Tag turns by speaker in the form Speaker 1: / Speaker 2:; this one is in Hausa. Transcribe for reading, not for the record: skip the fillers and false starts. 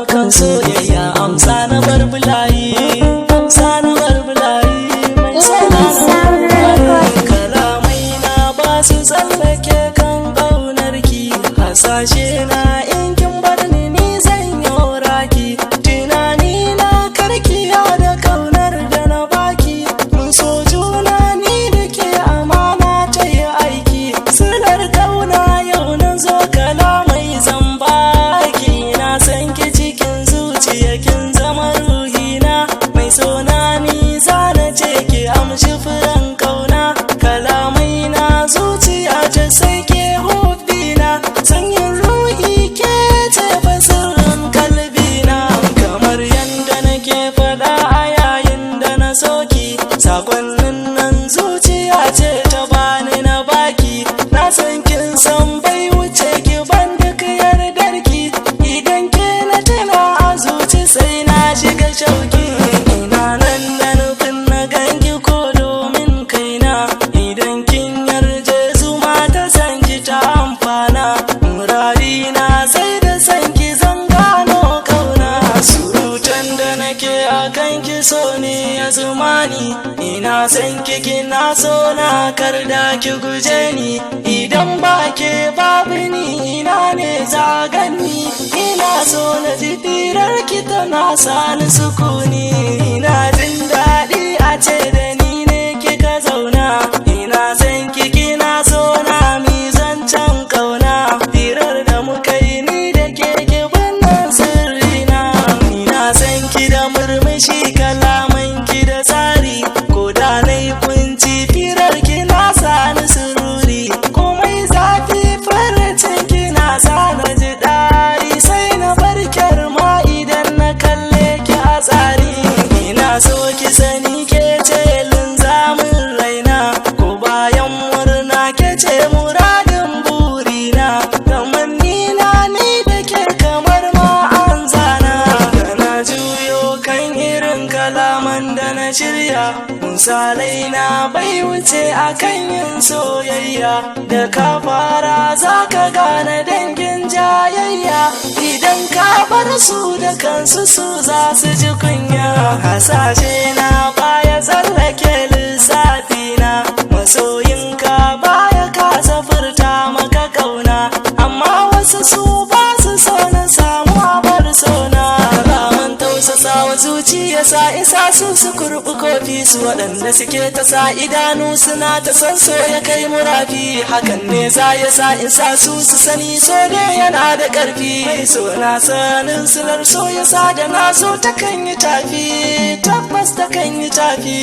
Speaker 1: kan soyayya amsa na barbulayi, amsa na barbulayi mai sana kalamai na ba su tsallake kan ƙaunarki, hasashe na in kin bar ni zan yi raki, tunani na karkiya da ƙaunar da na baki, mun so juna ni da ke amana ta yi aiki, silar ƙauna yau na zo kalamai zan baki, na san ki cikin zuciya kin zama ruhina, mai sona ni zana ce ki amshi furen ƙauna, kalamai na zuciya ta sai ke hubbina, sanyin ruhi ke ce fasirin kalbina, kamar yanda nake faɗa a yayin da na soki, sakonnin nan zuciya ce ta bani na baki, na san kin san bai wuce ki ban duk yardarki, idan ke na tana a zuci sai na shiga shauki, ina nan da nufin na ganki ko domin kaina, idan kin yarje zuma ta san ki ta amfana, muradina sai da san ki zan gano kauna, surutan da nake a kanki so ne ya zuma ni, ina san ki kina so na karda ki guje ni, idan ba ke babu ni ina ne za ganni, ina so na ji firar ki tana sani sukuni, ina jin daɗi a ce da ni ne kika zauna, ina san ki kina so na mi zancen kauna, firar da muka yi ni da ke bannan sirrina, ina san ki da murmushi kalaman ki da tsari, ko da na yi kunci firar ki na sani sururi, komai zafi farcin ki na sana ji ɗari, sai na barkar ma idan na kalle ki a tsari, ina so ki sani ke ce linzamin raina, ko bayan murna ke ce muradin burina, kamar ni da ke kamar ma an zana, da na juyo kan irin kalaman da na shirya, misalai na bai wuce a kan yin soyayya, da ka fara za ka gane dangin jayayya, idan ka bar su da kansu su za su ji kunya, hasashe na baya tsallake lissafi na, masoyinka baya kasa furta maka kauna, amma wasu su ba su so na samu abar sona, raman tausasa wa zuciya sa isa su kurɓi kofi su, waɗanda suke ta sa idanu suna ta san so ya kai murafi, hakan ne za ya sa isa su sani so ne yana da ƙarfi, mai so na sanin silar so ya sa da na so ta kan yi tafi, tabbas ta kan yi tafi.